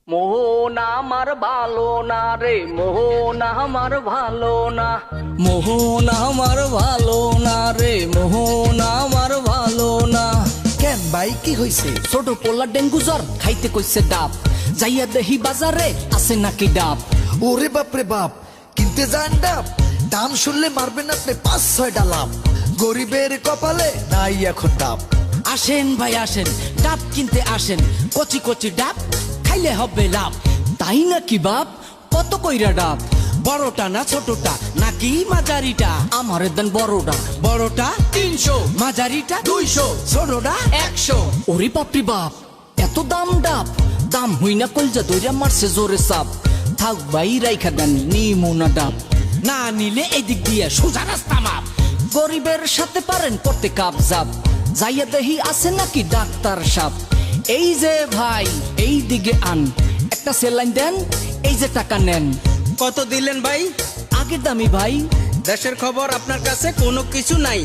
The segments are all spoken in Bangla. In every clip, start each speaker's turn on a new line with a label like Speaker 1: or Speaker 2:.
Speaker 1: মোহন আমার ভালো না রে, মোহন আমার ভালো না, মোহন আমার ভালো না রে, মোহন আমার ভালো না।
Speaker 2: কেন ভাই কি হইছে?
Speaker 1: ছোট পোলা ডেঙ্গু জ্বর খাইতে কইছে ডাব, যাইয়া দেহি বাজারে আছে নাকি ডাব।
Speaker 2: ওরে বাপ রে বাপ, কিনতে যান ডাব, দাম শুনলে মারবেন আপনি 5-6টা লাভ। গরিবের কপালে নাই এখন ডাব।
Speaker 1: আসেন ভাই আসেন, ডাব কিনতে আসেন, কচি কচি ডাব খাইলে হবে লাভ। তাই নাকি বাপ? কত কইরা ডাব? বড়টা না ছোটটা নাকি মাঝারিটা? আমারে দেন বড়টা। বড়টা 300, মাঝারিটা 200, ছোটটা 100। ওরে বাপরি বাপ, এত দাম ডাব? দাম হই না কলজা দইরা মারছে জোরে সাপ। থাক ভাই রাইখা দেন নিমুনা ডাব, না নিলে এদিক দিয়ে সোজা রাস্তা মাপ। গরিবের সাথে পারেন করতে কাপ জাপ, যাইয়া দেহি আছে নাকি ডাক্তার সাপ। এই যে ভাই এই দিকে আন, একটা সেলাইন দেন, এই যে টাকা নেন।
Speaker 3: কত দিলেন ভাই?
Speaker 1: আগের দামি ভাই।
Speaker 3: দেশের খবর আপনার কাছে কোনো কিছু নাই?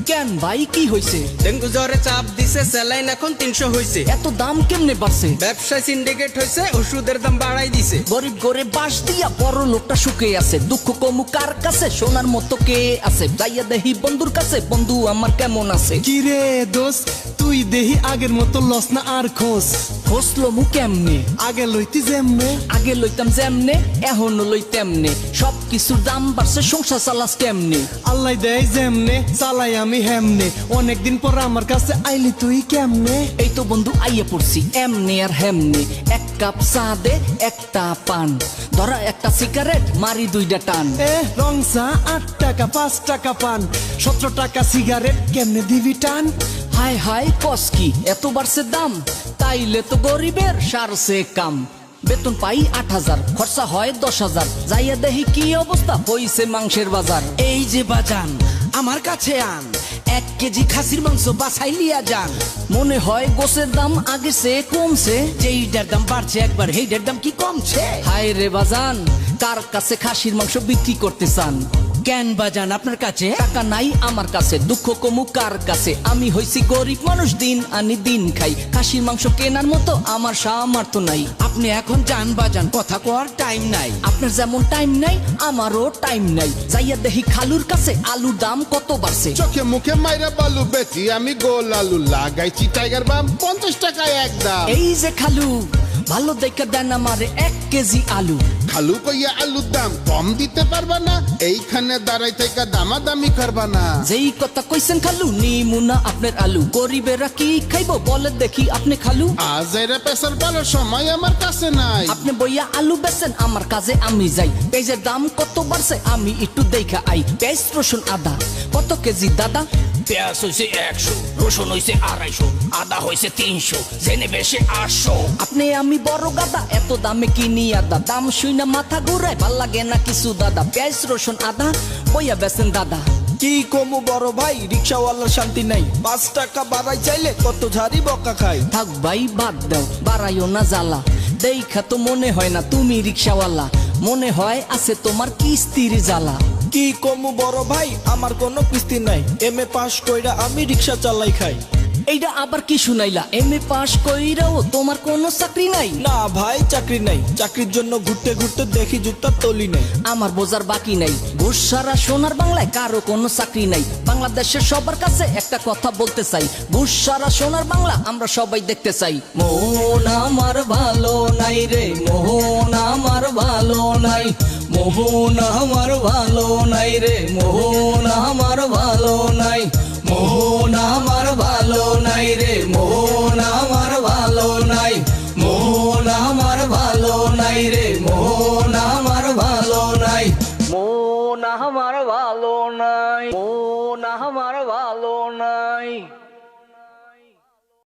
Speaker 1: কেন ভাই কি হইছে?
Speaker 3: ডেঙ্গু জ্বরে চাপ দিছে, স্যালাইন এখন 300 হইছে।
Speaker 1: এত দাম কেমনে বাড়ছে?
Speaker 3: ব্যবসায় সিন্ডিকেট হইছে, ওষুধের দাম বাড়াই দিছে।
Speaker 1: গরিব গরে বাস দিয়া বড় লোকটা সুখে আছে, দুঃখ কমু কার কাছে? সোনার মতো কে আছে? যাইয়া দেহি বন্ধুর কাছে, বন্ধু আমার কেমন আছে?
Speaker 4: কিরে দোস্ত, তুই দেহি আগের মতো লস না আর খোঁজ?
Speaker 1: খসলো মু কেমনে?
Speaker 4: আগে লইতি যেমনে,
Speaker 1: আগে লইতাম যেমনে, এখনো লই তেমনে। সব কিছুর দাম বাড়ছে, সংসার চালাস কেমনে?
Speaker 4: আল্লাহ দেয় যেমনে, চালাই আমি হেমনে। অনেকদিন পর আমার কাছে আইলি তুই কেমনে?
Speaker 1: এই তো বন্ধু আইয়ে পড়ছি এমনে আর হেমনে। এক কাপ চা দে, একটা পান, ধরা একটা সিগারেট, মারি 2টা টান।
Speaker 4: রং চা 8 টাকা, 5 টাকা পান, 17 টাকা সিগারেট, কেমনে দিবি টান?
Speaker 1: হাই হাই কস কি এত বাড়ছে দাম? তাইলে তো গরিবের সারছে কাম। বেতন পাই 8,000, খরচা হয় 10,000, যাইয়া দেখি কি অবস্থা হইছে মাংসের বাজার।
Speaker 3: এই যে বাজান আমার কাছে আন, 1 কেজি খাসির মাংস বাছাই লিয়া যান।
Speaker 1: মনে হয় গোছের দাম আগে সে কমছে,
Speaker 3: যেইটার দাম বাড়ছে একবার সেইটার দাম কি কমছে?
Speaker 1: হায় রে বাজান, কার কাছে খাসির মাংস বিক্রি করতে চান?
Speaker 3: কেন বাজান আপনার কাছে
Speaker 1: টাকা নাই আমার কাছে, দুঃখ কমু কার কাছে? আমি হইছি গরিব মানুষ, দিন আনি দিন খাই, খাসির মাংস কেনার মতো আমার সামর্থ্য নাই।
Speaker 3: আপনি এখন যান বাজান, কথা কওয়ার টাইম নাই।
Speaker 1: আপনার যেমন টাইম নাই আমারও টাইম নাই। যাইয়া দেখি খালুর কাছে আলুর দাম কত বাড়ছে।
Speaker 5: চোখে মুখে মাইরা বালু বেচি আমি, গোল আলু লাগাইছি টাইগার বাম, 50 টাকায় একদম।
Speaker 1: এই যে খালু, ভালো দেখে দেন আমারে 1 কেজি আলু।
Speaker 5: খালু কইয়া আলুর দাম কম দিতে পারবা না, এইখানে দাঁড়াই থেকে দামাদামি করবা না।
Speaker 1: যেই কথা কইছেন খালু, নিমুনা আপনার আলু। গরিবেরা কি খাইবো বলে দেখি আপনি খালু?
Speaker 5: আজ এরা পেশার পালার সময় আমার কাছে নাই।
Speaker 1: আপনি বইয়া আলু বেচেন, আমার কাজে আমি যাই। পেঁয়াজের দাম কত বাড়ছে আমি একটু দেখা আই। পেঁয়াজ রসুন আদা কত কেজি দাদা?
Speaker 6: পেঁয়াজ হইছে 100, রসুন হইছে 250, আদা হইছে 300, জেনে বেশি 800।
Speaker 1: আপনি আমি বড় গাদা, এত দামে কিনি আদা? দাম শুই না মাথা ঘুরায়, ভাল লাগে না কিছু দাদা। পেঁয়াজ রসুন আদা বইয়া বেচেন দাদা।
Speaker 7: কি কমু বড় ভাই, রিক্সাওয়ালার শান্তি নাই, 5 টাকা বাড়াই চাইলে কত ঝাড়ি বকা খাই।
Speaker 1: থাক ভাই বাদ দাও, বাড়াইও না জ্বালা। দেখা তো মনে হয় না তুমি রিক্সাওয়ালা, মনে হয় আছে তোমার কিস্তির জ্বালা।
Speaker 7: কি কমু বড় ভাই, আমার কোনো কিস্তি নাই, MA পাস কইরা আমি রিক্সা চালাই খাই।
Speaker 1: এইটা আবার কি শুনাইলা? MA পাস কইরাও তোমার কোনো চাকরি নাই?
Speaker 7: না ভাই চাকরি নাই, চাকরির জন্য ঘুরতে ঘুরতে দেখি জুতার তলি নাই।
Speaker 1: আমার বোঝার বাকি নাই, ঘুষ সারা সোনার বাংলায় কারো কোনো চাকরি নাই। বাংলাদেশের সবার কাছে একটা কথা বলতে চাই, ঘুষ সারা সোনার বাংলা আমরা সবাই দেখতে চাই। মোহন আমার ভালো নাই রে, মোহন আমার ভালো নাই, মোহন আমার ভালো নাই রে, মোহন আমার ভালো নাই, মোহন আমার ভালো নাই রে, মোহন আমার ভালো নাই, মোহন আমার ভালো নাই রে, মোহন আমার ভালো নাই, মোহন আমার ভালো নাই, মোহন আমার ভালো নাই।